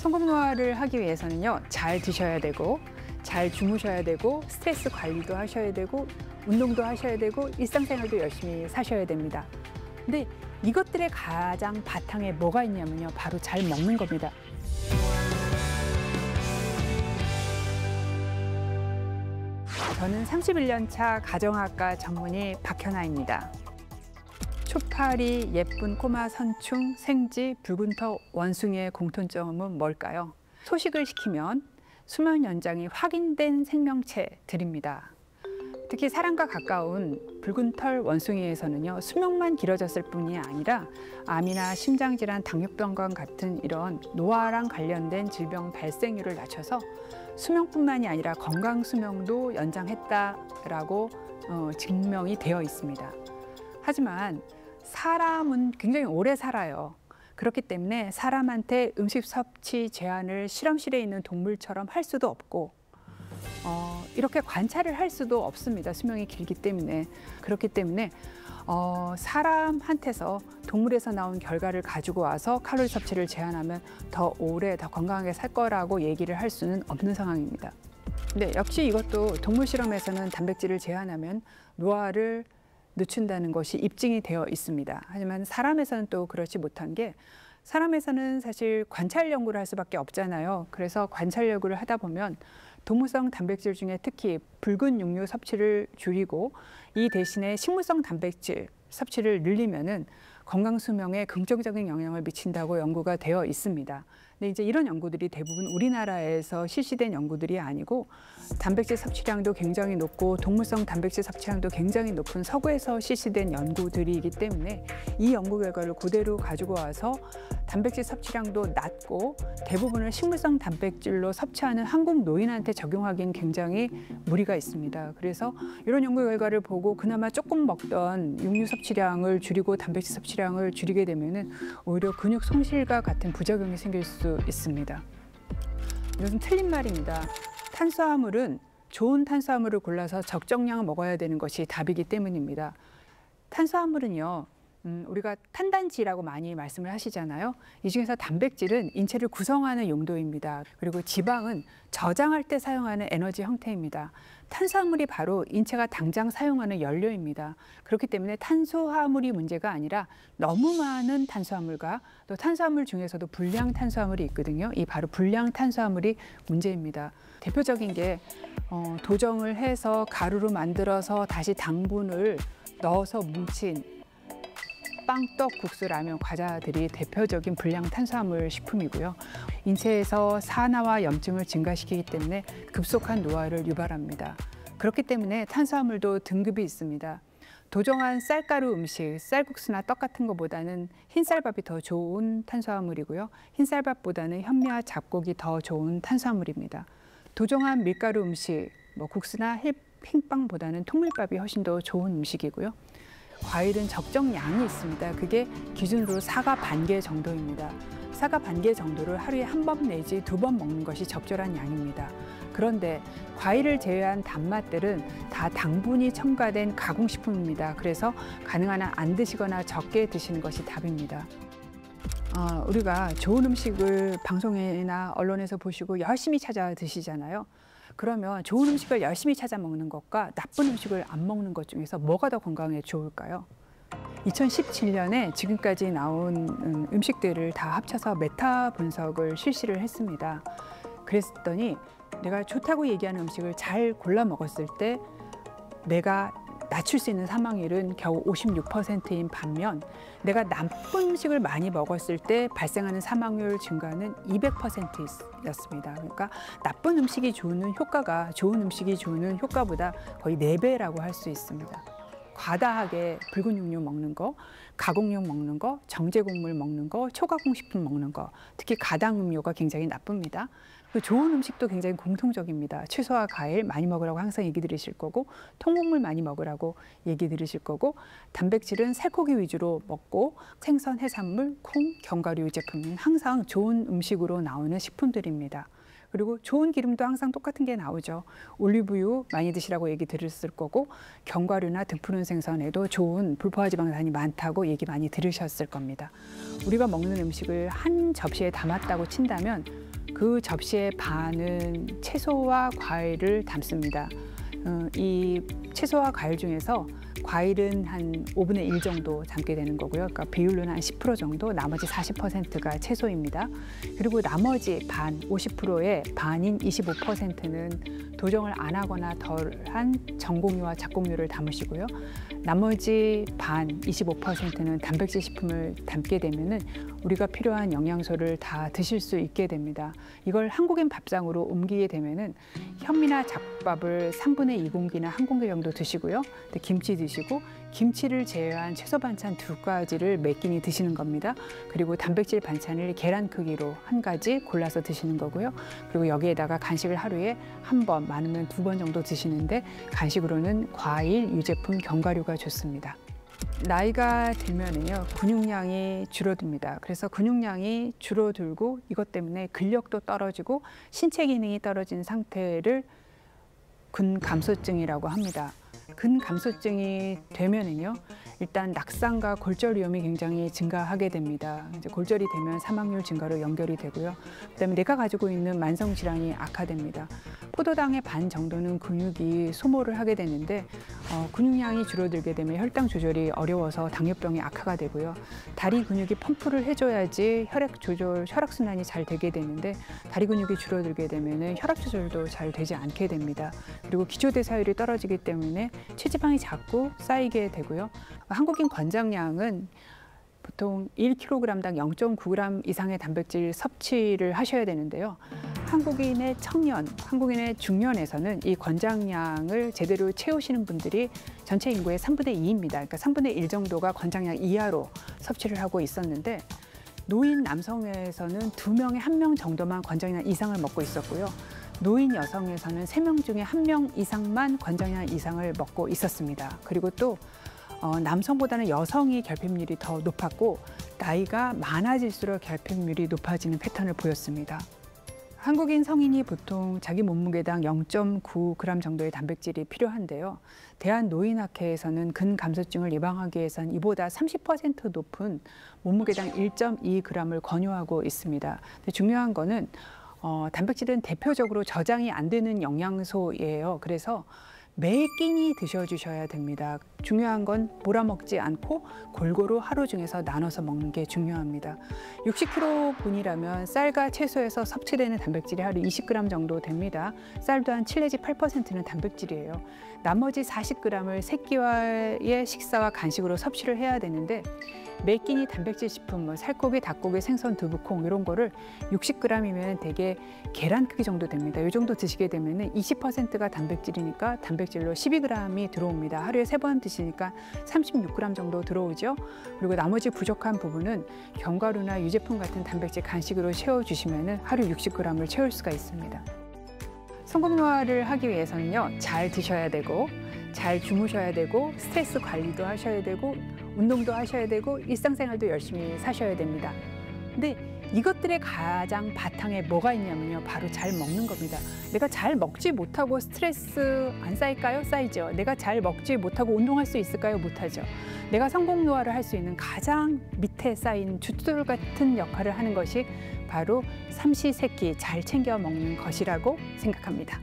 성금 노화를 하기 위해서는요, 잘 드셔야 되고, 잘 주무셔야 되고, 스트레스 관리도 하셔야 되고, 운동도 하셔야 되고, 일상생활도 열심히 사셔야 됩니다. 근데 이것들의 가장 바탕에 뭐가 있냐면요, 바로 잘 먹는 겁니다. 저는 31년 차 가정학과 전문의 박현아입니다. 초파리, 예쁜 꼬마 선충, 생쥐, 붉은 턱, 원숭이의 공통점은 뭘까요? 소식을 시키면 수명 연장이 확인된 생명체들입니다. 특히 사람과 가까운 붉은 털 원숭이에서는요, 수명만 길어졌을 뿐이 아니라 암이나 심장질환, 당뇨병과 같은 이런 노화랑 관련된 질병 발생률을 낮춰서 수명뿐만이 아니라 건강 수명도 연장했다라고 증명이 되어 있습니다. 하지만 사람은 굉장히 오래 살아요. 그렇기 때문에 사람한테 음식 섭취 제한을 실험실에 있는 동물처럼 할 수도 없고 이렇게 관찰을 할 수도 없습니다. 수명이 길기 때문에. 그렇기 때문에 사람한테서 동물에서 나온 결과를 가지고 와서 칼로리 섭취를 제한하면 더 오래, 더 건강하게 살 거라고 얘기를 할 수는 없는 상황입니다. 근데 역시 이것도 동물 실험에서는 단백질을 제한하면 노화를 늦춘다는 것이 입증이 되어 있습니다. 하지만 사람에서는 또 그렇지 못한 게, 사람에서는 사실 관찰 연구를 할 수밖에 없잖아요. 그래서 관찰 연구를 하다 보면 동물성 단백질 중에 특히 붉은 육류 섭취를 줄이고 이 대신에 식물성 단백질 섭취를 늘리면은 건강 수명에 긍정적인 영향을 미친다고 연구가 되어 있습니다. 근데 이제 이런 연구들이 대부분 우리나라에서 실시된 연구들이 아니고, 단백질 섭취량도 굉장히 높고 동물성 단백질 섭취량도 굉장히 높은 서구에서 실시된 연구들이기 때문에 이 연구 결과를 그대로 가지고 와서 단백질 섭취량도 낮고 대부분을 식물성 단백질로 섭취하는 한국 노인한테 적용하기엔 굉장히 무리가 있습니다. 그래서 이런 연구 결과를 보고 그나마 조금 먹던 육류 섭취량을 줄이고 단백질 섭취량을 줄이게 되면은 오히려 근육 손실과 같은 부작용이 생길 수 있습니다. 이것은 틀린 말입니다. 탄수화물은 좋은 탄수화물을 골라서 적정량 먹어야 되는 것이 답이기 때문입니다. 탄수화물은요, 우리가 탄단지라고 많이 말씀을 하시잖아요. 이 중에서 단백질은 인체를 구성하는 용도입니다. 그리고 지방은 저장할 때 사용하는 에너지 형태입니다. 탄수화물이 바로 인체가 당장 사용하는 연료입니다. 그렇기 때문에 탄수화물이 문제가 아니라 너무 많은 탄수화물과 또 탄수화물 중에서도 불량 탄수화물이 있거든요. 이 바로 불량 탄수화물이 문제입니다. 대표적인 게 도정을 해서 가루로 만들어서 다시 당분을 넣어서 뭉친 빵, 떡, 국수, 라면, 과자들이 대표적인 불량 탄수화물 식품이고요. 인체에서 산화와 염증을 증가시키기 때문에 급속한 노화를 유발합니다. 그렇기 때문에 탄수화물도 등급이 있습니다. 도정한 쌀가루 음식, 쌀국수나 떡 같은 것보다는 흰쌀밥이 더 좋은 탄수화물이고요. 흰쌀밥보다는 현미와 잡곡이 더 좋은 탄수화물입니다. 도정한 밀가루 음식, 국수나 흰빵보다는 통밀밥이 훨씬 더 좋은 음식이고요. 과일은 적정 양이 있습니다. 그게 기준으로 사과 반 개 정도입니다. 사과 반 개 정도를 하루에 한 번 내지 두 번 먹는 것이 적절한 양입니다. 그런데 과일을 제외한 단맛들은 다 당분이 첨가된 가공식품입니다. 그래서 가능한 한 안 드시거나 적게 드시는 것이 답입니다. 우리가 좋은 음식을 방송이나 언론에서 보시고 열심히 찾아 드시잖아요. 그러면 좋은 음식을 열심히 찾아 먹는 것과 나쁜 음식을 안 먹는 것 중에서 뭐가 더 건강에 좋을까요? 2017년에 지금까지 나온 음식들을 다 합쳐서 메타 분석을 실시를 했습니다. 그랬더니 내가 좋다고 얘기하는 음식을 잘 골라 먹었을 때 내가 낮출 수 있는 사망률은 겨우 56%인 반면, 내가 나쁜 음식을 많이 먹었을 때 발생하는 사망률 증가는 200%였습니다. 그러니까 나쁜 음식이 주는 효과가 좋은 음식이 주는 효과보다 거의 4배라고 할 수 있습니다. 과다하게 붉은 육류 먹는 거, 가공육 먹는 거, 정제곡물 먹는 거, 초가공식품 먹는 거, 특히 가당음료가 굉장히 나쁩니다. 좋은 음식도 굉장히 공통적입니다. 채소와 과일 많이 먹으라고 항상 얘기 들으실 거고, 통곡물 많이 먹으라고 얘기 들으실 거고, 단백질은 살코기 위주로 먹고, 생선, 해산물, 콩, 견과류 제품은 항상 좋은 음식으로 나오는 식품들입니다. 그리고 좋은 기름도 항상 똑같은 게 나오죠. 올리브유 많이 드시라고 얘기 들으실 거고, 견과류나 등푸른 생선에도 좋은 불포화 지방산이 많다고 얘기 많이 들으셨을 겁니다. 우리가 먹는 음식을 한 접시에 담았다고 친다면 그 접시의 반은 채소와 과일을 담습니다. 이 채소와 과일 중에서 과일은 한 5분의 1 정도 담게 되는 거고요. 그러니까 비율로는 한 10% 정도, 나머지 40%가 채소입니다. 그리고 나머지 반, 50%의 반인 25%는 도정을 안 하거나 덜한 전공류와 작공류를 담으시고요. 나머지 반, 25%는 단백질 식품을 담게 되면은 우리가 필요한 영양소를 다 드실 수 있게 됩니다. 이걸 한국인 밥상으로 옮기게 되면은 현미나 잡밥을 3분의 2공기나 1공기 정도 드시고요. 김치 드시고 김치를 제외한 채소 반찬 2가지를 매 끼니 드시는 겁니다. 그리고 단백질 반찬을 계란 크기로 1가지 골라서 드시는 거고요. 그리고 여기에다가 간식을 하루에 1번, 많으면 2번 정도 드시는데 간식으로는 과일, 유제품, 견과류가 좋습니다. 나이가 들면은요, 근육량이 줄어듭니다. 그래서 근육량이 줄어들고 이것 때문에 근력도 떨어지고 신체 기능이 떨어진 상태를 근감소증이라고 합니다. 근감소증이 되면은요, 일단 낙상과 골절 위험이 굉장히 증가하게 됩니다. 이제 골절이 되면 사망률 증가로 연결이 되고요. 그다음에 내가 가지고 있는 만성 질환이 악화됩니다. 포도당의 반 정도는 근육이 소모를 하게 되는데 근육량이 줄어들게 되면 혈당 조절이 어려워서 당뇨병이 악화가 되고요. 다리 근육이 펌프를 해줘야지 혈액 조절, 혈액 순환이 잘 되게 되는데 다리 근육이 줄어들게 되면 혈압 조절도 잘 되지 않게 됩니다. 그리고 기초대사율이 떨어지기 때문에 체지방이 자꾸 쌓이게 되고요. 한국인 권장량은 보통 1kg당 0.9g 이상의 단백질 섭취를 하셔야 되는데요. 한국인의 청년, 한국인의 중년에서는 이 권장량을 제대로 채우시는 분들이 전체 인구의 3분의 2입니다. 그러니까 3분의 1 정도가 권장량 이하로 섭취를 하고 있었는데 노인 남성에서는 2명에 1명 정도만 권장량 이상을 먹고 있었고요. 노인 여성에서는 3명 중에 1명 이상만 권장량 이상을 먹고 있었습니다. 그리고 또 남성보다는 여성이 결핍률이 더 높았고 나이가 많아질수록 결핍률이 높아지는 패턴을 보였습니다. 한국인 성인이 보통 자기 몸무게당 0.9g 정도의 단백질이 필요한데요. 대한노인학회에서는 근감소증을 예방하기 위해서는 이보다 30% 높은 몸무게당 1.2g을 권유하고 있습니다. 근데 중요한 거는 단백질은 대표적으로 저장이 안 되는 영양소예요. 그래서 매 끼니 드셔주셔야 됩니다. 중요한 건 몰아먹지 않고 골고루 하루 중에서 나눠서 먹는 게 중요합니다. 60kg 분이라면 쌀과 채소에서 섭취되는 단백질이 하루 20g 정도 됩니다. 쌀도 한 7 내지 8%는 단백질이에요. 나머지 40g을 세 끼와의 식사와 간식으로 섭취를 해야 되는데 매 끼니 단백질 식품, 살코기, 닭고기, 생선, 두부, 콩 이런 거를 60g이면 대개 계란 크기 정도 됩니다. 이 정도 드시게 되면 20%가 단백질이니까 단백질로 12g이 들어옵니다. 하루에 3번 드시니까 36g 정도 들어오죠. 그리고 나머지 부족한 부분은 견과류나 유제품 같은 단백질 간식으로 채워주시면 하루 60g을 채울 수가 있습니다. 성공 노화를 하기 위해서는요, 잘 드셔야 되고 잘 주무셔야 되고 스트레스 관리도 하셔야 되고 운동도 하셔야 되고 일상생활도 열심히 사셔야 됩니다. 근데 이것들의 가장 바탕에 뭐가 있냐면요, 바로 잘 먹는 겁니다. 내가 잘 먹지 못하고 스트레스 안 쌓일까요? 쌓이죠. 내가 잘 먹지 못하고 운동할 수 있을까요? 못하죠. 내가 성공 노화를 할 수 있는 가장 밑에 쌓인 줏돌 같은 역할을 하는 것이 바로 삼시세끼 잘 챙겨 먹는 것이라고 생각합니다.